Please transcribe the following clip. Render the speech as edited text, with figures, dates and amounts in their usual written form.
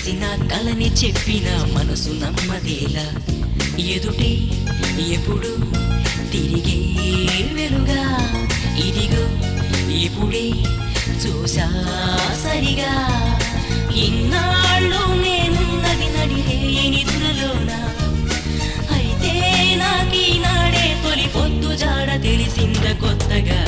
కలిసిన కలని చెప్పిన మనసు నమ్మదేలా ఎదుటే ఎప్పుడు తిరిగే వెలుగా ఇదిగో ఇప్పుడే చూసా సరిగా ఇన్నాళ్ళు నేనున్నది నడిరే నిద్రలోన అయితే నాకీనాడే తొలి పొద్దు జాడ తెలిసింద కొత్తగా